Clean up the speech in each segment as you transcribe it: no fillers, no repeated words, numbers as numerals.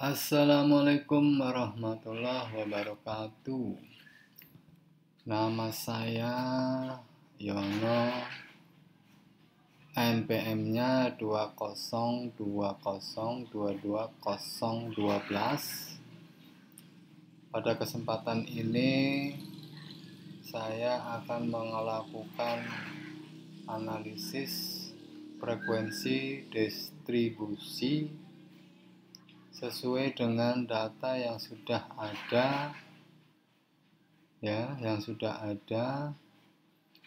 Assalamualaikum warahmatullahi wabarakatuh. Nama saya Yono, NPM-nya 2020220012. Pada kesempatan ini saya akan melakukan analisis frekuensi distribusi sesuai dengan data yang sudah ada,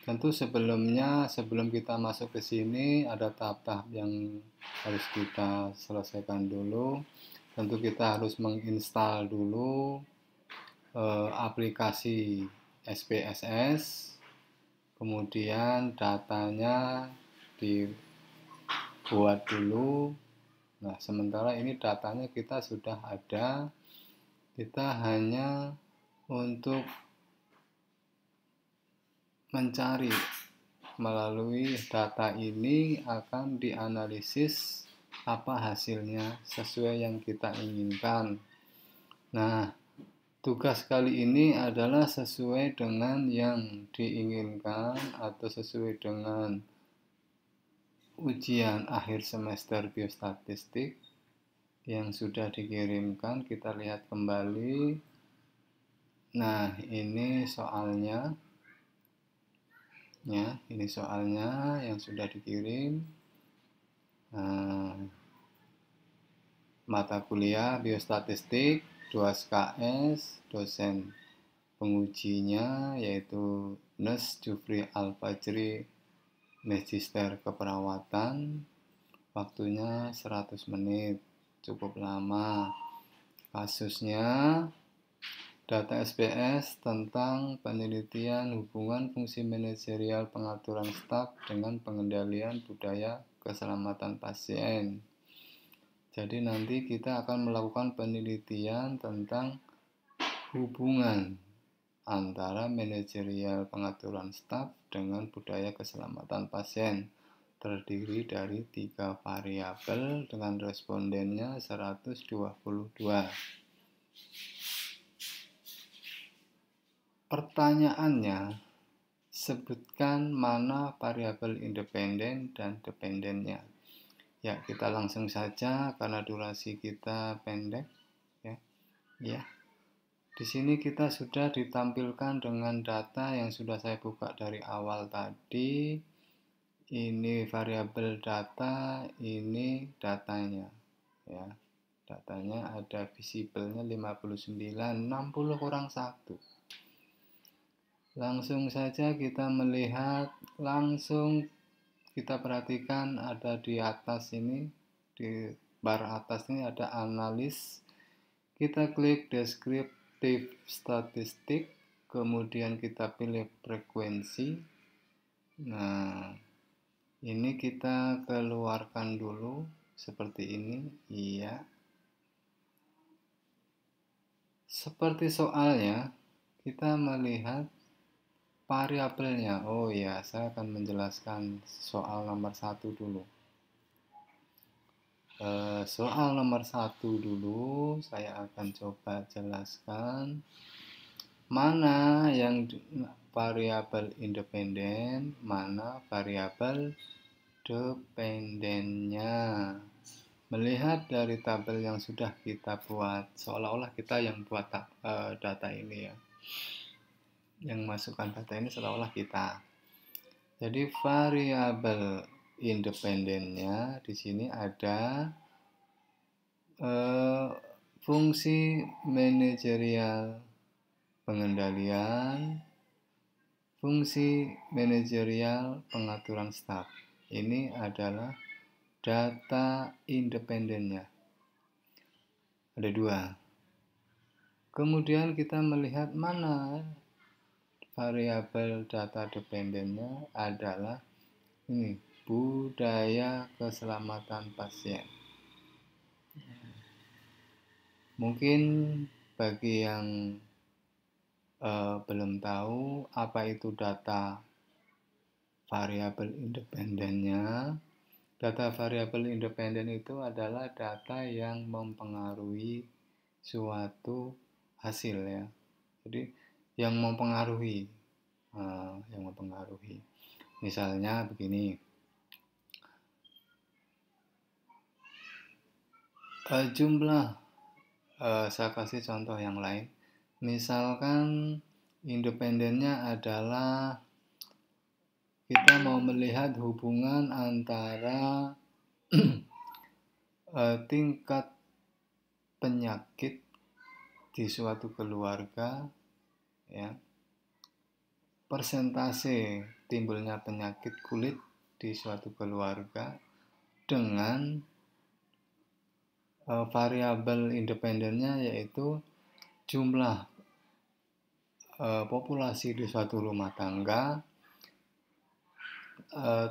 Tentu sebelum kita masuk ke sini ada tahap-tahap yang harus kita selesaikan dulu. Tentu kita harus menginstal dulu aplikasi SPSS, kemudian datanya dibuat dulu. Nah, sementara ini datanya kita sudah ada, kita hanya untuk mencari melalui data ini akan dianalisis apa hasilnya sesuai yang kita inginkan. Nah, tugas kali ini adalah sesuai dengan yang diinginkan atau sesuai dengan ujian akhir semester biostatistik yang sudah dikirimkan. Kita lihat kembali. Nah, ini soalnya. Ini soalnya yang sudah dikirim. Mata kuliah biostatistik 2 SKS, dosen pengujinya yaitu Nes Jufri Al-Fajri, Magister Keperawatan. Waktunya 100 menit, cukup lama. Kasusnya data SPS tentang penelitian hubungan fungsi manajerial pengaturan staf dengan pengendalian budaya keselamatan pasien. Jadi nanti kita akan melakukan penelitian tentang hubungan antara manajerial pengaturan staf dengan budaya keselamatan pasien. Terdiri dari 3 variabel dengan respondennya 122. Pertanyaannya, sebutkan mana variabel independen dan dependennya. Ya, kita langsung saja karena durasi kita pendek. Ya. Di sini kita sudah ditampilkan dengan data yang sudah saya buka dari awal tadi. Ini variabel data, ini datanya. Ya. Datanya ada visible-nya 59, 60 kurang 1. Langsung saja kita melihat, kita perhatikan ada di atas ini, di bar atas ini ada analis. Kita klik deskriptif statistik, kemudian kita pilih frekuensi. Nah, ini kita keluarkan dulu seperti ini. Iya. Seperti soalnya, kita melihat variabelnya. Oh ya, saya akan menjelaskan soal nomor 1 dulu. Soal nomor 1 dulu saya akan coba jelaskan mana yang variabel independen, mana variabel dependennya. Melihat dari tabel yang sudah kita buat, seolah-olah kita yang buat data ini ya. Yang masukkan data ini seolah-olah kita. Jadi variabel independennya di sini ada fungsi manajerial pengendalian, fungsi manajerial pengaturan staf. Ini adalah data independennya. Ada 2. Kemudian kita melihat mana variabel data dependennya adalah ini, budaya keselamatan pasien. Mungkin bagi yang belum tahu apa itu data variabel independennya, Data variabel independen itu adalah data yang mempengaruhi suatu hasil ya. Jadi yang mempengaruhi, Misalnya begini, jumlah, saya kasih contoh yang lain. Misalkan independennya adalah kita mau melihat hubungan antara tingkat penyakit di suatu keluarga, ya, persentase timbulnya penyakit kulit di suatu keluarga dengan variabel independennya yaitu jumlah populasi di suatu rumah tangga,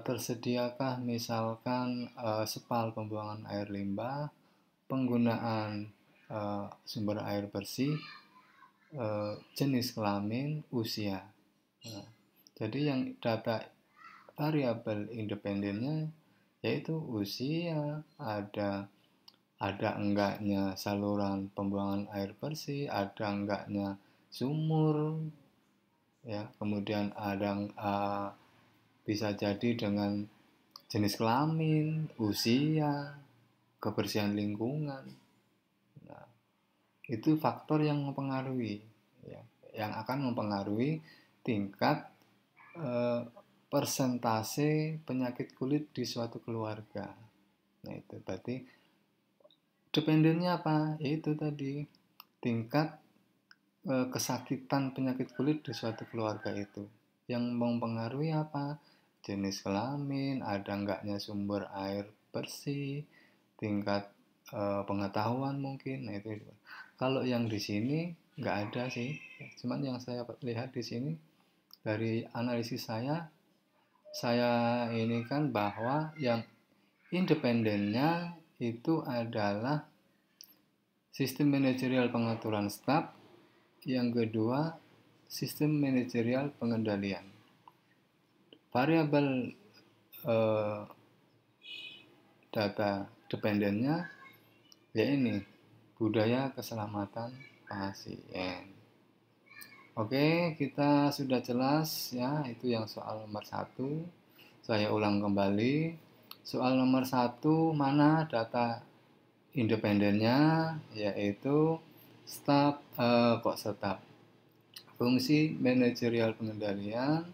tersediakah misalkan spal pembuangan air limbah, penggunaan sumber air bersih, jenis kelamin, usia. Nah, jadi yang data variabel independennya yaitu usia, ada enggaknya saluran pembuangan air bersih, ada enggaknya sumur, ya, kemudian ada bisa jadi dengan jenis kelamin, usia, kebersihan lingkungan. Nah, itu faktor yang mempengaruhi, ya, yang akan mempengaruhi tingkat persentase penyakit kulit di suatu keluarga. Nah, itu berarti dependennya apa? Yaitu tadi tingkat kesakitan penyakit kulit di suatu keluarga itu. Yang mempengaruhi apa? Jenis kelamin, ada enggaknya sumber air bersih, tingkat pengetahuan mungkin. Nah itu. Kalau yang di sini nggak ada sih. Cuman yang saya lihat di sini dari analisis saya ini kan bahwa yang independennya itu adalah sistem manajerial pengaturan staf, yang kedua sistem manajerial pengendalian. Variabel data dependennya ya ini, budaya keselamatan pasien. Oke, kita sudah jelas ya, itu yang soal nomor 1. Saya ulang kembali. Soal nomor 1, mana data independennya, yaitu fungsi manajerial pengendalian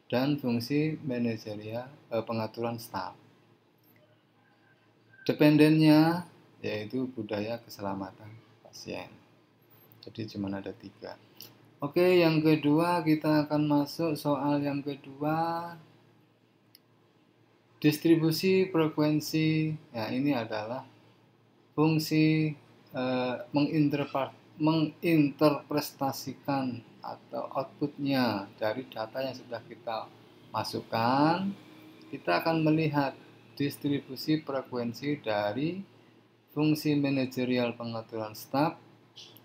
dan fungsi manajerial pengaturan staf. Dependennya yaitu budaya keselamatan pasien. Jadi cuma ada 3. Oke, yang kedua kita akan masuk soal yang kedua, distribusi frekuensi. Nah, ini adalah fungsi menginterpretasikan atau outputnya dari data yang sudah kita masukkan. Kita akan melihat distribusi frekuensi dari fungsi manajerial pengaturan staf,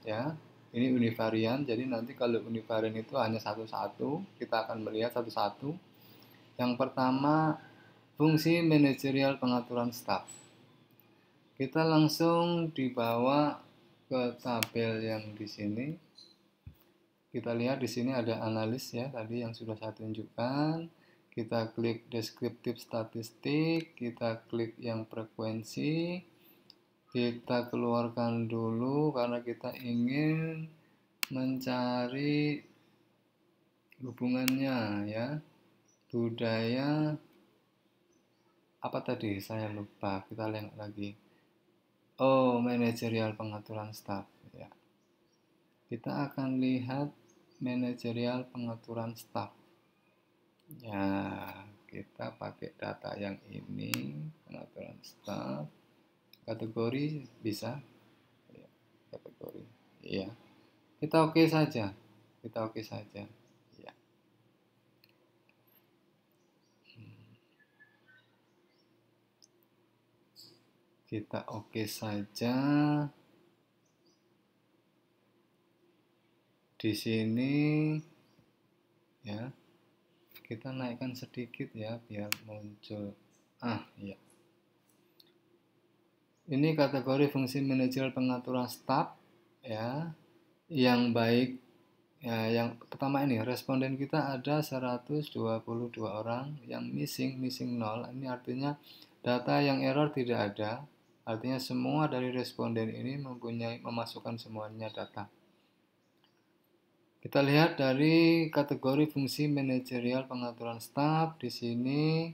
ya. Ini univarian, jadi nanti kalau univarian itu hanya satu-satu, kita akan melihat satu-satu. Yang pertama, fungsi manajerial pengaturan staf. Kita langsung dibawa ke tabel yang di sini. Kita lihat di sini ada analis ya, tadi yang sudah saya tunjukkan. Kita klik deskriptif statistik, kita klik yang frekuensi. Kita keluarkan dulu karena kita ingin mencari hubungannya ya. Budaya apa tadi? Saya lupa. Kita lihat lagi. Oh, manajerial pengaturan staf ya. Kita akan lihat manajerial pengaturan staf. Ya, kita pakai data yang ini, pengaturan staf. Kategori bisa ya, kategori. Iya. Kita oke saja. Kita oke saja. Ya. Kita oke saja. Di sini ya. Kita naikkan sedikit ya biar muncul. Ya. Ini kategori fungsi manajerial pengaturan staf ya, yang baik. Ya, yang pertama ini responden kita ada 122 orang yang missing 0. Ini artinya data yang error tidak ada. Artinya semua dari responden ini memasukkan semuanya data. Kita lihat dari kategori fungsi manajerial pengaturan staf. Di sini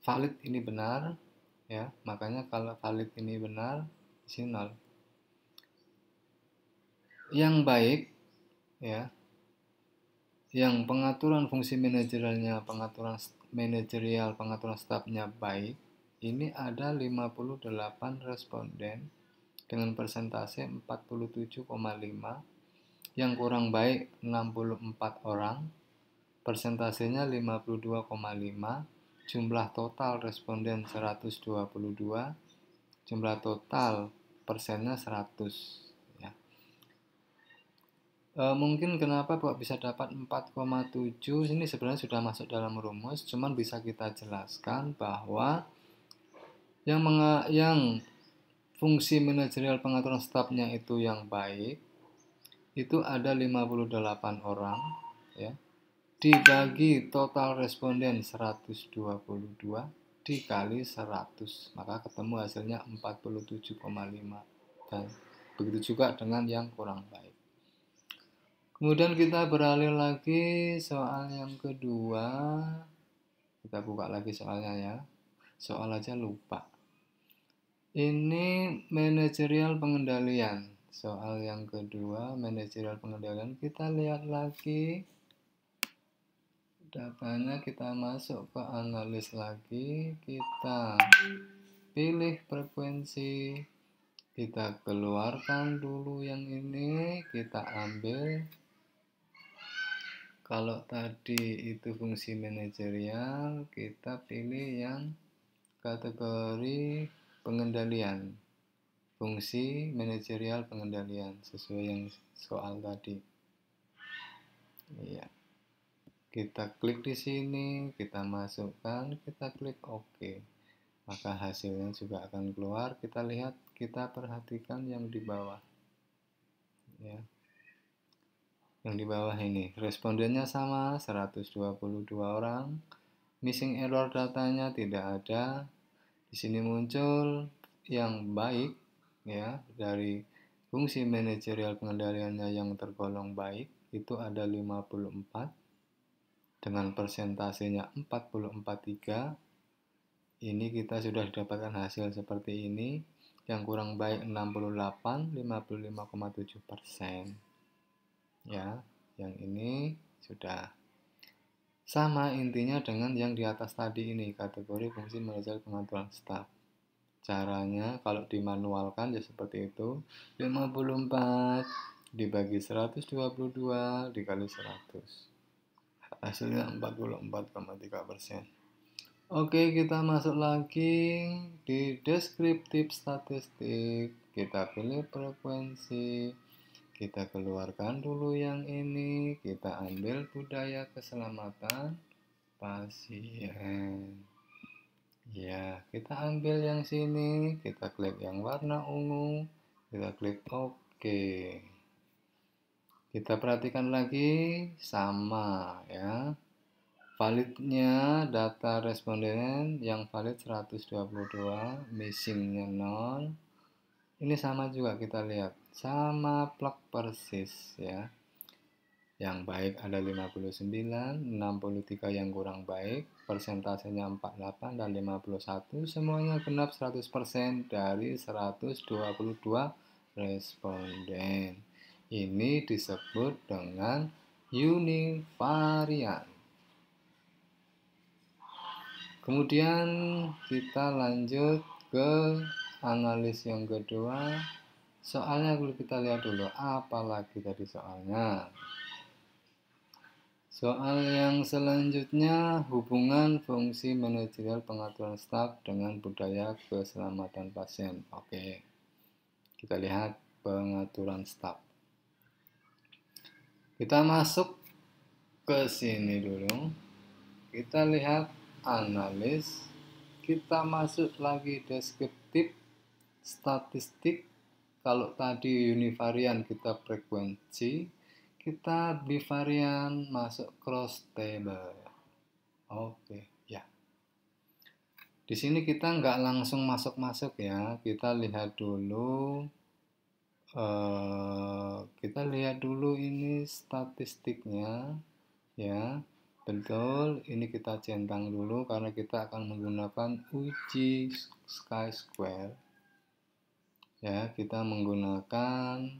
valid ini benar ya. Makanya kalau valid ini benar, di sini 0. Yang baik ya, yang pengaturan fungsi manajerial pengaturan stafnya baik, ini ada 58 responden dengan persentase 47,5. Yang kurang baik 64 orang, persentasenya 52,5. Jumlah total responden 122, jumlah total persennya 100 ya. Mungkin kenapa kok bisa dapat 4,7, ini sebenarnya sudah masuk dalam rumus, cuman bisa kita jelaskan bahwa yang fungsi manajerial pengaturan stafnya itu yang baik, itu ada 58 orang ya, dibagi total responden 122 dikali 100, maka ketemu hasilnya 47,5. Dan begitu juga dengan yang kurang baik. Kemudian kita beralih lagi soal yang kedua. Kita buka lagi soalnya ya. Soal aja lupa. Ini manajerial pengendalian. Soal yang kedua, manajerial pengendalian. Kita lihat lagi datanya, kita masuk ke analis lagi. Kita pilih frekuensi. Kita keluarkan dulu yang ini. Kita ambil. Kalau tadi itu fungsi manajerial, kita pilih yang kategori pengendalian. Fungsi manajerial pengendalian sesuai yang soal tadi. Iya. Kita klik di sini, kita masukkan, kita klik OK. Maka hasilnya juga akan keluar. Kita lihat, kita perhatikan yang di bawah. Ya. Yang di bawah ini, respondennya sama, 122 orang. Missing error datanya tidak ada. Di sini muncul yang baik ya, dari fungsi manajerial pengendaliannya yang tergolong baik itu ada 54 dengan persentasenya 44,3. Ini kita sudah dapatkan hasil seperti ini. Yang kurang baik 68, 55,7%. Ya, yang ini sudah sama intinya dengan yang di atas tadi ini, kategori fungsi manajerial pengaturan staf. Caranya kalau dimanualkan ya seperti itu, 54 dibagi 122 dikali 100. Hasilnya 44,3%. Oke, kita masuk lagi di deskriptif statistik. Kita pilih frekuensi. Kita keluarkan dulu yang ini. Kita ambil budaya keselamatan pasien. Ya, kita ambil yang sini. Kita klik yang warna ungu. Kita klik OK. Kita perhatikan lagi, sama ya. Validnya data responden yang valid 122, missingnya 0. Ini sama juga kita lihat, sama plek persis ya. Yang baik ada 59, 63 yang kurang baik, persentasenya 48 dan 51, semuanya genap 100% dari 122 responden. Ini disebut dengan univarian. Kemudian kita lanjut ke analis yang kedua. Soalnya dulu kita lihat dulu, apalagi tadi soalnya. Soal yang selanjutnya, hubungan fungsi manajerial pengaturan staf dengan budaya keselamatan pasien. Oke, kita lihat pengaturan staf. Kita masuk ke sini dulu. Kita lihat analis. Kita masuk lagi deskriptif statistik, kalau tadi univarian kita frekuensi, kita bivarian masuk cross table. Oke, ya. Di sini kita nggak langsung masuk-masuk ya, kita lihat dulu. Kita lihat dulu ini statistiknya, ya. Betul, ini kita centang dulu karena kita akan menggunakan uji chi-square. Ya, kita menggunakan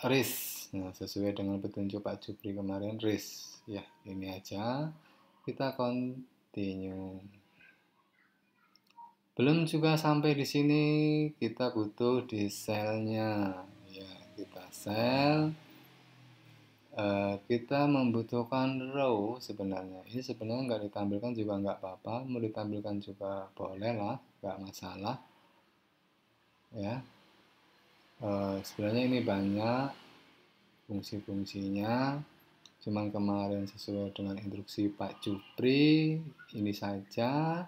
RIS. Nah, sesuai dengan petunjuk Pak Jupri kemarin, RIS. Ya, ini aja. Kita continue. Belum juga sampai di sini, kita butuh di selnya. Ya, kita sel. Kita membutuhkan row sebenarnya. Ini sebenarnya nggak ditampilkan juga nggak apa-apa, mau ditampilkan juga boleh lah, nggak masalah. Ya, sebenarnya ini banyak fungsi-fungsinya. Cuman kemarin sesuai dengan instruksi Pak Jupri, ini saja.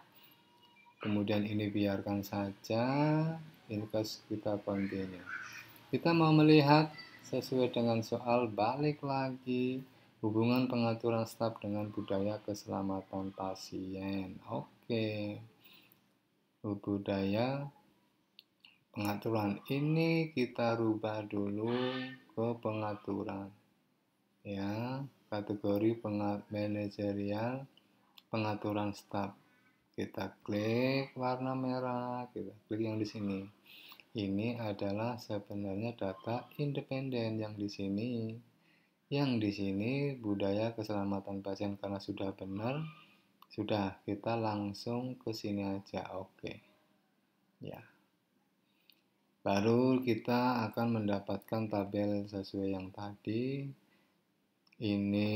Kemudian ini biarkan saja. Ini kita continue. Kita mau melihat sesuai dengan soal, balik lagi hubungan pengaturan staf dengan budaya keselamatan pasien. Oke. Budaya pengaturan ini kita rubah dulu ke pengaturan. Ya, kategori manajerial pengaturan staf. Kita klik warna merah, kita klik yang di sini. Ini adalah sebenarnya data independen yang di sini. Yang di sini budaya keselamatan pasien, karena sudah benar, sudah kita langsung ke sini aja. Oke. Ya. Baru kita akan mendapatkan tabel sesuai yang tadi. Ini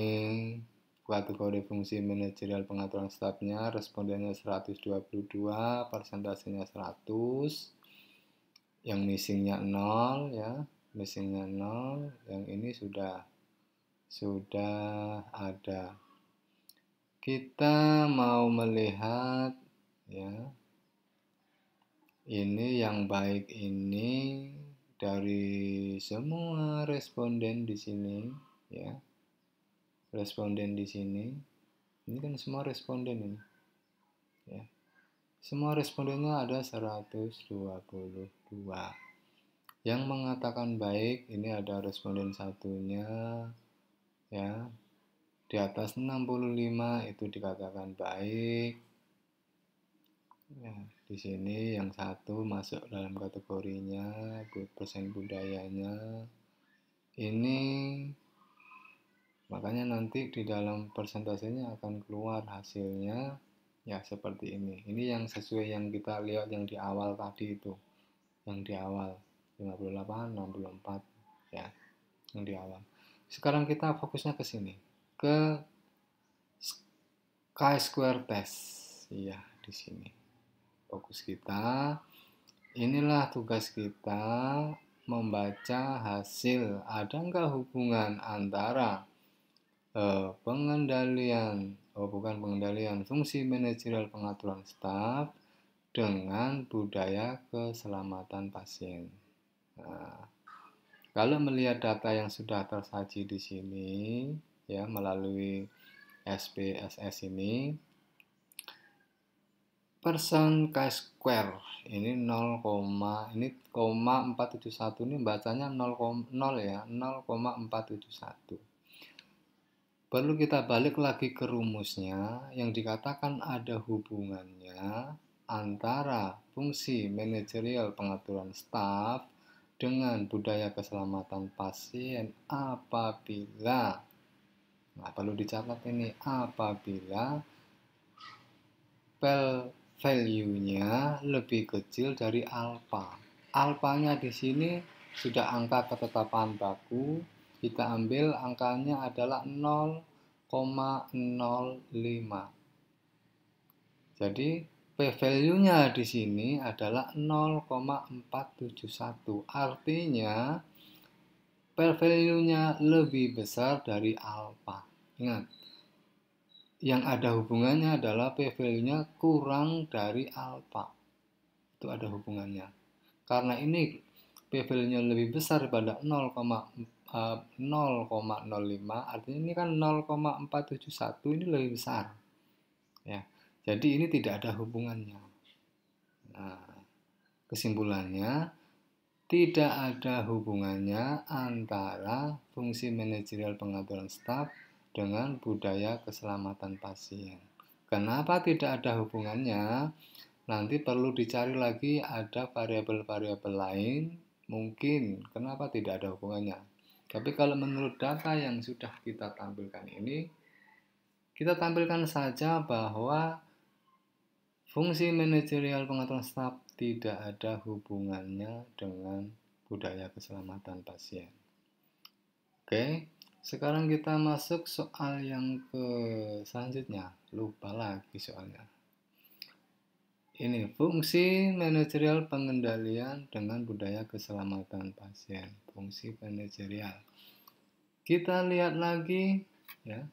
kategori fungsi manajerial pengaturan stafnya, respondennya 122, persentasenya 100. Yang missingnya 0 ya, missingnya 0. Yang ini sudah ada. Kita mau melihat ya, ini yang baik ini dari semua responden di sini ya. Responden di sini. Ini kan semua responden ini. Ya. Semua respondennya ada 122. Yang mengatakan baik ini ada responden satunya ya. Di atas 65 itu dikatakan baik. Ya, di sini yang satu masuk dalam kategorinya, persen budayanya. Ini makanya nanti di dalam persentasenya akan keluar hasilnya ya seperti ini. Ini yang sesuai yang kita lihat yang di awal tadi itu. Yang di awal 58, 64 ya. Yang di awal. Sekarang kita fokusnya ke sini. Ke chi-square test. Iya, di sini. Fokus kita. Inilah tugas kita, membaca hasil. Ada nggak hubungan antara fungsi manajerial pengaturan staf dengan budaya keselamatan pasien. Nah, kalau melihat data yang sudah tersaji di sini ya melalui SPSS ini, persen chi-square ini 0, ini 471 ini bacanya 0 ya, 0,471. Perlu kita balik lagi ke rumusnya yang dikatakan ada hubungannya antara fungsi manajerial pengaturan staf dengan budaya keselamatan pasien apabila, nah perlu dicatat ini, apabila value-nya lebih kecil dari alfa. Alfanya di sini sudah angka ketetapan baku. Kita ambil angkanya adalah 0,05. Jadi p-value-nya di sini adalah 0,471. Artinya p-value-nya lebih besar dari alfa. Ingat, yang ada hubungannya adalah p-value-nya kurang dari alfa. Itu ada hubungannya. Karena ini p-value-nya lebih besar daripada 0,05, artinya ini kan 0,471 ini lebih besar. Ya, jadi ini tidak ada hubungannya. Nah, kesimpulannya, tidak ada hubungannya antara fungsi manajerial pengaturan staf dengan budaya keselamatan pasien. Kenapa tidak ada hubungannya? Nanti perlu dicari lagi ada variabel-variabel lain, mungkin kenapa tidak ada hubungannya. Tapi kalau menurut data yang sudah kita tampilkan ini, kita tampilkan saja bahwa fungsi manajerial pengaturan staf tidak ada hubungannya dengan budaya keselamatan pasien. Oke, sekarang kita masuk soal yang ke selanjutnya. Lupa lagi soalnya. Ini fungsi manajerial pengendalian dengan budaya keselamatan pasien. Fungsi manajerial. Kita lihat lagi, ya.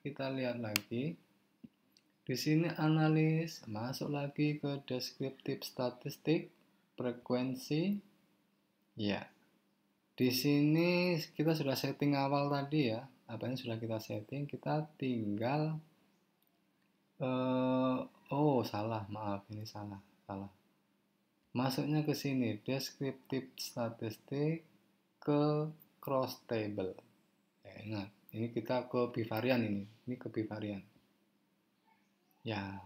Kita lihat lagi. Di sini analis, masuk lagi ke deskriptif statistik, frekuensi. Ya. Di sini kita sudah setting awal tadi ya. Apa yang sudah kita setting, kita tinggal oh, salah, maaf, ini salah. Masuknya ke sini, deskriptif statistik ke cross table. Ya, ingat, ini kita ke bivarian ini ke bivarian. Ya,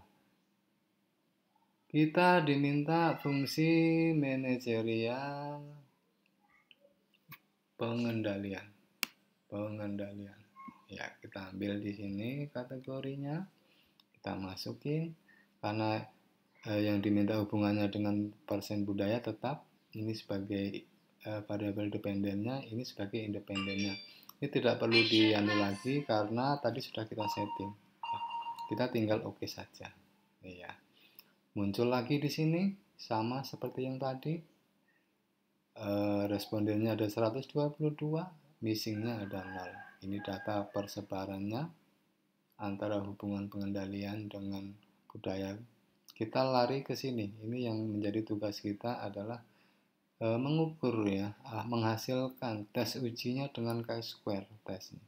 kita diminta fungsi manajerial pengendalian. Ya, kita ambil di sini kategorinya, kita masukin karena yang diminta hubungannya dengan persen budaya tetap ini sebagai variabel dependennya, ini sebagai independennya. Ini tidak perlu dianu lagi karena tadi sudah kita setting. Kita tinggal oke saja. Ya. Muncul lagi di sini sama seperti yang tadi. Respondennya ada 122, missingnya ada 0. Ini data persebarannya antara hubungan pengendalian dengan budaya. Kita lari ke sini. Ini yang menjadi tugas kita adalah mengukur ya, menghasilkan tes ujinya dengan chi-square tesnya.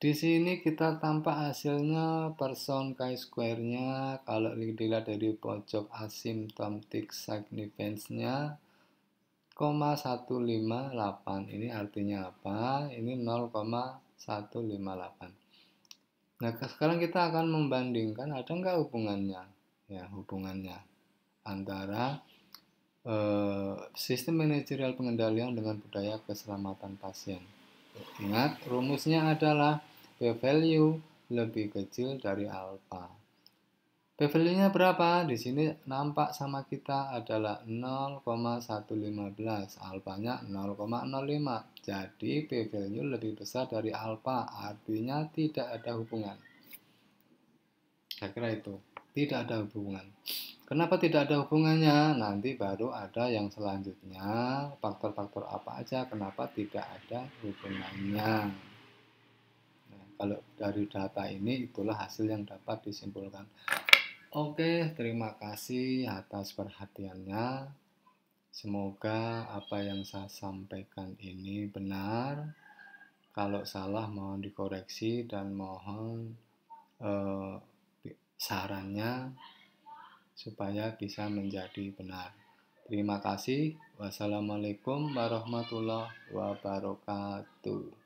Di sini kita tampak hasilnya person chi-square-nya kalau dilihat dari pojok asymptomatic significance-nya 0,158. Ini artinya apa? Ini 0,158. Nah, sekarang kita akan membandingkan ada nggak hubungannya? Ya, hubungannya antara sistem manajerial pengendalian dengan budaya keselamatan pasien. Ingat, rumusnya adalah p-value lebih kecil dari alfa. P-value-nya berapa? Di sini nampak sama kita adalah 0,115, alfanya 0,05. Jadi p-value lebih besar dari alfa, artinya tidak ada hubungan. Saya kira itu, tidak ada hubungan. Kenapa tidak ada hubungannya? Nanti baru ada yang selanjutnya, faktor-faktor apa aja kenapa tidak ada hubungannya. Nah, kalau dari data ini itulah hasil yang dapat disimpulkan. Oke, terima kasih atas perhatiannya. Semoga apa yang saya sampaikan ini benar. Kalau salah mohon dikoreksi dan mohon sarannya supaya bisa menjadi benar. Terima kasih. Wassalamualaikum warahmatullahi wabarakatuh.